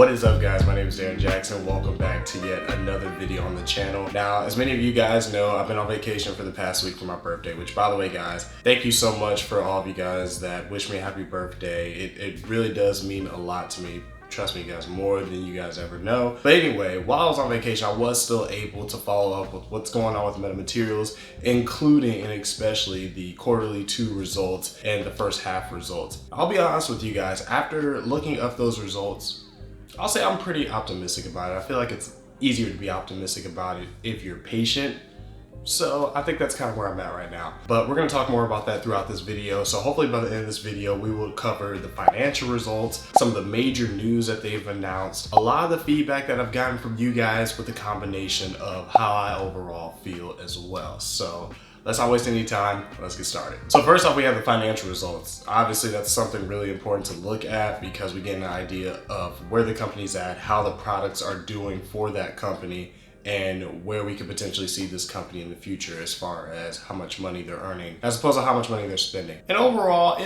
What is up, guys? My name is Darren Jackson. Welcome back to yet another video on the channel. Now, as many of you guys know, I've been on vacation for the past week for my birthday, which, by the way, guys, thank you so much for all of you guys that wish me a happy birthday. It really does mean a lot to me. Trust me, guys, more than you guys ever know. But anyway, while I was on vacation, I was still able to follow up with what's going on with Metamaterials, including and especially the quarterly 2 results and the first half results. I'll be honest with you guys, after looking up those results, I'll say I'm pretty optimistic about it. I feel like it's easier to be optimistic about it if you're patient. So I think that's kind of where I'm at right now. But we're going to talk more about that throughout this video. So hopefully by the end of this video, we will cover the financial results, some of the major news that they've announced, a lot of the feedback that I've gotten from you guys with the combination of how I overall feel as well. So let's not waste any time. Let's get started. So first off, we have the financial results. Obviously, that's something really important to look at because we get an idea of where the company's at, how the products are doing for that company, and where we could potentially see this company in the future as far as how much money they're earning as opposed to how much money they're spending. And overall,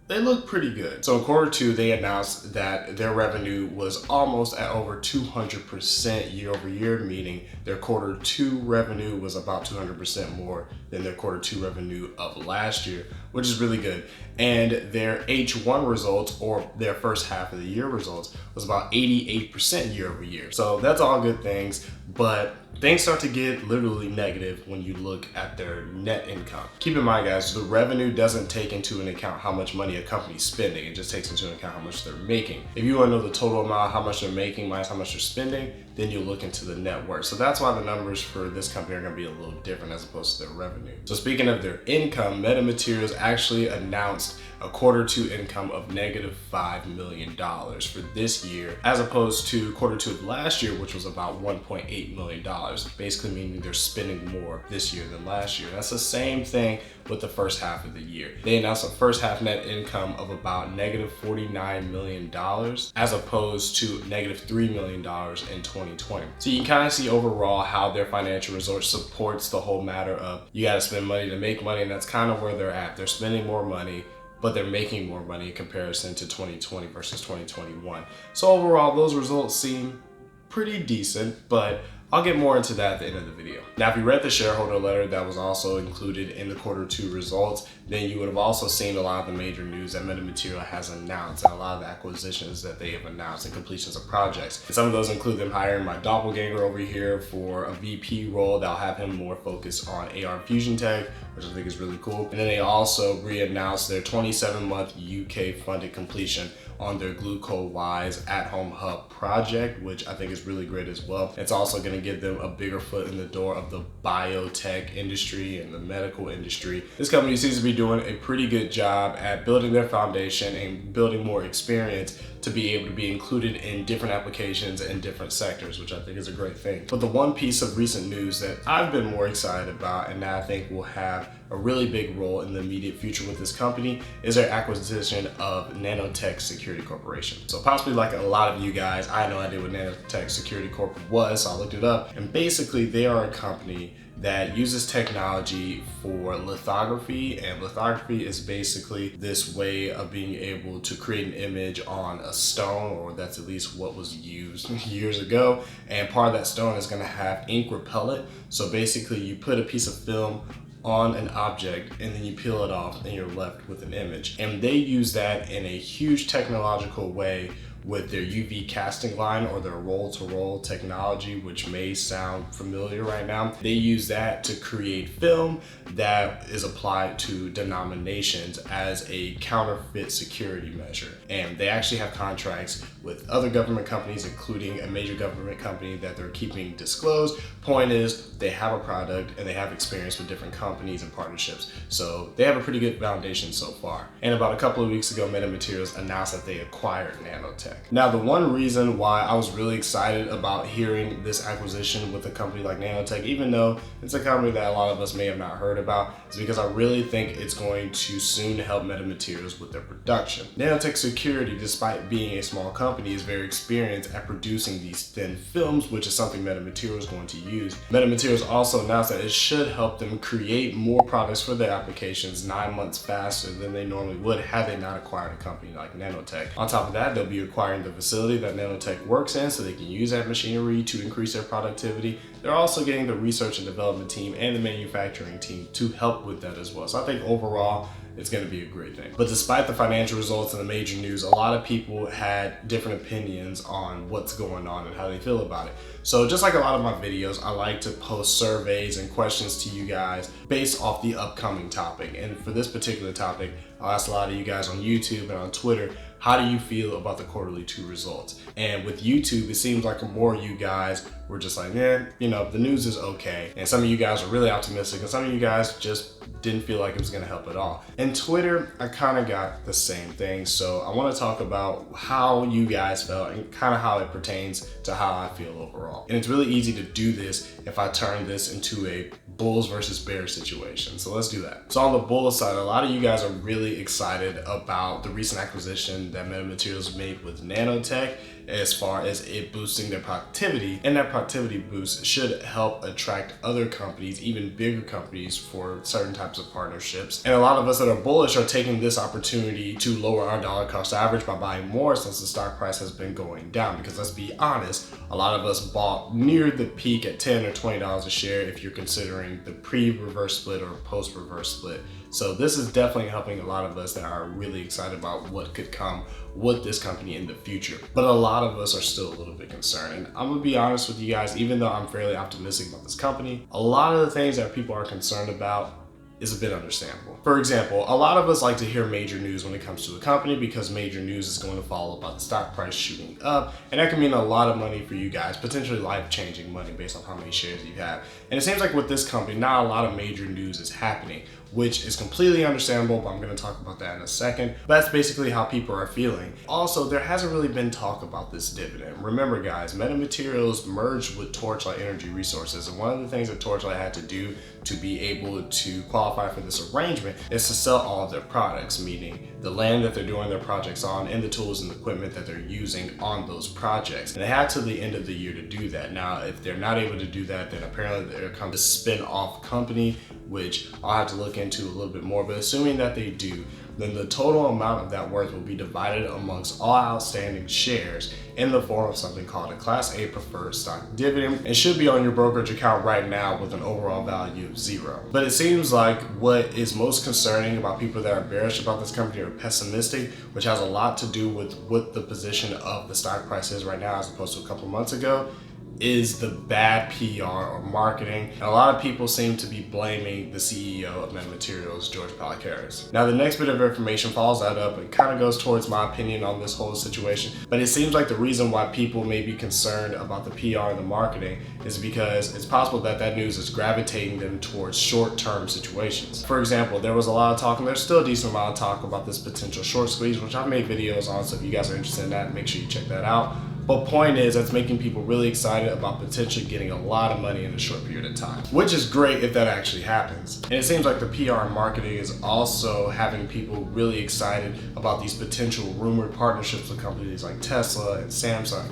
they looked pretty good. So in quarter 2, they announced that their revenue was almost at over 200% year over year, meaning their quarter 2 revenue was about 200% more than their quarter 2 revenue of last year, which is really good. And their H1 results, or their first half of the year results, was about 88% year over year. So that's all good things, but things start to get literally negative when you look at their net income. Keep in mind, guys, the revenue doesn't take into account how much money a company's spending. It just takes into account how much they're making. If you want to know the total amount, how much they're making minus how much they're spending, then you look into the net worth. So that's why the numbers for this company are going to be a little different as opposed to their revenue. So speaking of their income, Metamaterials actually announced a quarter 2 income of negative $5 million for this year, as opposed to quarter 2 of last year, which was about $1.8 million, basically meaning they're spending more this year than last year. That's the same thing with the first half of the year. They announced a first half net income of about negative $49 million, as opposed to negative $3 million in 2020. So you can kind of see overall how their financial results supports the whole matter of you got to spend money to make money, and that's kind of where they're at. They're spending more money, but they're making more money in comparison to 2020 versus 2021. So overall, those results seem pretty decent, but I'll get more into that at the end of the video. Now, if you read the shareholder letter that was also included in the quarter 2 results, then you would have also seen a lot of the major news that Metamaterial has announced and a lot of the acquisitions that they have announced and completions of projects. And some of those include them hiring my doppelganger over here for a VP role that'll have him more focused on AR Fusion Tech, which I think is really cool. And then they also re-announced their 27-month UK funded completion on their GlucoWise at-home hub project, which I think is really great as well. It's also going to give them a bigger foot in the door of the biotech industry and the medical industry. This company seems to be doing a pretty good job at building their foundation and building more experience to be able to be included in different applications and different sectors, which I think is a great thing. But the one piece of recent news that I've been more excited about and that I think will have a really big role in the immediate future with this company is their acquisition of Nanotech Security Corporation. So possibly like a lot of you guys, I had no idea what Nanotech Security Corp was, so I looked it up. And basically they are a company that uses technology for lithography, and lithography is basically this way of being able to create an image on a stone, or that's at least what was used years ago. And part of that stone is going to have ink repellent. So basically you put a piece of film on an object and then you peel it off and you're left with an image. And they use that in a huge technological way with their UV casting line, or their roll-to-roll technology, which may sound familiar right now. They use that to create film that is applied to denominations as a counterfeit security measure. And they actually have contracts with other government companies, including a major government company that they're keeping disclosed. Point is, they have a product and they have experience with different companies and partnerships. So they have a pretty good foundation so far. And about a couple of weeks ago, Metamaterials announced that they acquired Nanotech. Now, the one reason why I was really excited about hearing this acquisition with a company like Nanotech, even though it's a company that a lot of us may have not heard about, is because I really think it's going to soon help Metamaterials with their production. Nanotech Security, despite being a small company, is very experienced at producing these thin films, which is something Metamaterials is going to use. Metamaterials also announced that it should help them create more products for their applications 9 months faster than they normally would had they not acquired a company like Nanotech. On top of that, they'll be acquiring acquiring the facility that nanotech works in so they can use that machinery to increase their productivity. They're also getting the research and development team and the manufacturing team to help with that as well. So I think overall, it's going to be a great thing. But despite the financial results and the major news, a lot of people had different opinions on what's going on and how they feel about it. So just like a lot of my videos, I like to post surveys and questions to you guys based off the upcoming topic. And for this particular topic, I'll ask a lot of you guys on YouTube and on Twitter, how do you feel about the quarterly 2 results? And with YouTube, it seems like more of you guys were just like, you know, the news is okay. And some of you guys are really optimistic and some of you guys just didn't feel like it was gonna help at all. And Twitter, I kind of got the same thing. So I wanna talk about how you guys felt and kind of how it pertains to how I feel overall. And it's really easy to do this if I turn this into a Bulls versus Bears situation. So let's do that. So on the Bulls side, a lot of you guys are really excited about the recent acquisition that Metamaterials made with nanotech as far as it boosting their productivity, and that productivity boost should help attract other companies, even bigger companies, for certain types of partnerships. And a lot of us that are bullish are taking this opportunity to lower our dollar cost average by buying more since the stock price has been going down, because let's be honest, a lot of us bought near the peak at $10 or $20 a share if you're considering the pre-reverse split or post-reverse split. So this is definitely helping a lot of us that are really excited about what could come with this company in the future. But a lot of us are still a little bit concerned. And I'm gonna be honest with you guys, even though I'm fairly optimistic about this company, a lot of the things that people are concerned about is a bit understandable. For example, a lot of us like to hear major news when it comes to a company because major news is going to follow about the stock price shooting up, and that can mean a lot of money for you guys, potentially life-changing money based on how many shares you have. And it seems like with this company, not a lot of major news is happening, which is completely understandable, but I'm going to talk about that in a second. But that's basically how people are feeling. Also, there hasn't really been talk about this dividend. Remember guys, Metamaterials merged with Torchlight Energy Resources, and one of the things that Torchlight had to do to be able to qualify for this arrangement is to sell all of their products, meaning the land that they're doing their projects on and the tools and equipment that they're using on those projects. And they had till the end of the year to do that. Now, if they're not able to do that, then apparently there comes a spin-off company, which I'll have to look into a little bit more, but assuming that they do, then the total amount of that worth will be divided amongst all outstanding shares in the form of something called a Class A preferred stock dividend, and should be on your brokerage account right now with an overall value of 0. But it seems like what is most concerning about people that are bearish about this company or pessimistic, which has a lot to do with what the position of the stock price is right now as opposed to a couple months ago, is the bad PR or marketing. And a lot of people seem to be blaming the CEO of Metamaterials, George Palacaris. Now the next bit of information follows that up. It kind of goes towards my opinion on this whole situation, but it seems like the reason why people may be concerned about the PR and the marketing is because it's possible that that news is gravitating them towards short-term situations. For example, there was a lot of talk, and there's still a decent amount of talk about this potential short squeeze, which I've made videos on, so if you guys are interested in that, make sure you check that out. But point is, that's making people really excited about potentially getting a lot of money in a short period of time, which is great if that actually happens. And it seems like the PR and marketing is also having people really excited about these potential rumored partnerships with companies like Tesla and Samsung.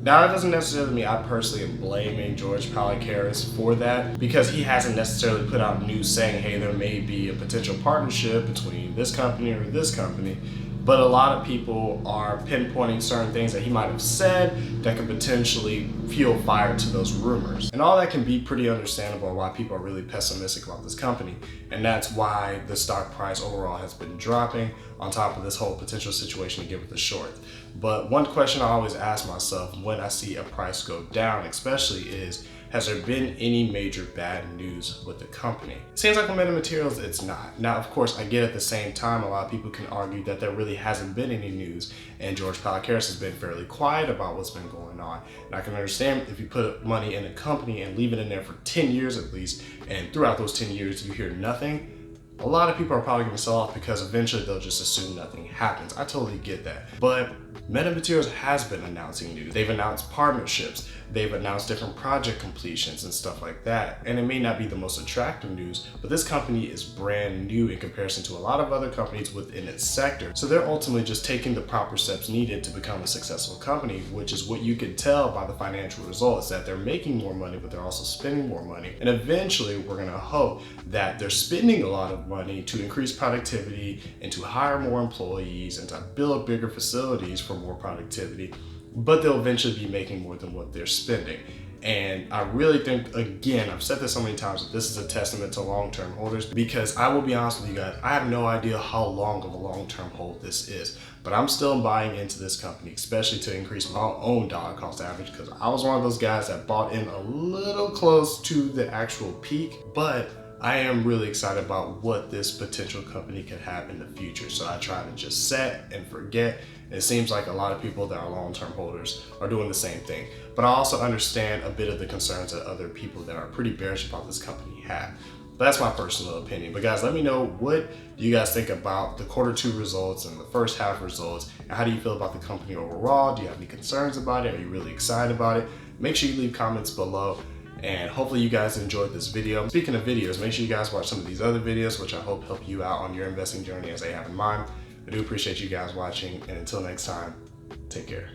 Now, that doesn't necessarily mean I personally am blaming George Palacaris for that, because he hasn't necessarily put out news saying, hey, there may be a potential partnership between this company or this company. But a lot of people are pinpointing certain things that he might have said that could potentially fuel fire to those rumors. And all that can be pretty understandable why people are really pessimistic about this company. And that's why the stock price overall has been dropping on top of this whole potential situation to get with the short. But one question I always ask myself when I see a price go down especially is, has there been any major bad news with the company? It seems like with Metamaterials, it's not. Now, of course, I get at the same time, a lot of people can argue that there really hasn't been any news, and George Palacaris has been fairly quiet about what's been going on. And I can understand if you put money in a company and leave it in there for 10 years at least, and throughout those 10 years you hear nothing, a lot of people are probably gonna sell off because eventually they'll just assume nothing happens. I totally get that. But Metamaterials has been announcing news. They've announced partnerships. they've announced different project completions and stuff like that. And it may not be the most attractive news, but this company is brand new in comparison to a lot of other companies within its sector. So they're ultimately just taking the proper steps needed to become a successful company, which is what you can tell by the financial results, that they're making more money, but they're also spending more money. And eventually we're gonna hope that they're spending a lot of money to increase productivity and to hire more employees and to build bigger facilities for more productivity, but they'll eventually be making more than what they're spending. And I really think, again, I've said this so many times, that this is a testament to long-term holders, because I will be honest with you guys, I have no idea how long of a long-term hold this is, but I'm still buying into this company, especially to increase my own dollar cost average, because I was one of those guys that bought in a little close to the actual peak, but I am really excited about what this potential company could have in the future. So I try to just set and forget. It seems like a lot of people that are long-term holders are doing the same thing. But I also understand a bit of the concerns that other people that are pretty bearish about this company have. But that's my personal opinion. But guys, let me know, what do you guys think about the Q2 results and the first half results? And how do you feel about the company overall? Do you have any concerns about it? Are you really excited about it? Make sure you leave comments below. And hopefully you guys enjoyed this video. Speaking of videos, make sure you guys watch some of these other videos, which I hope help you out on your investing journey as I have in mine. I do appreciate you guys watching, and until next time, take care.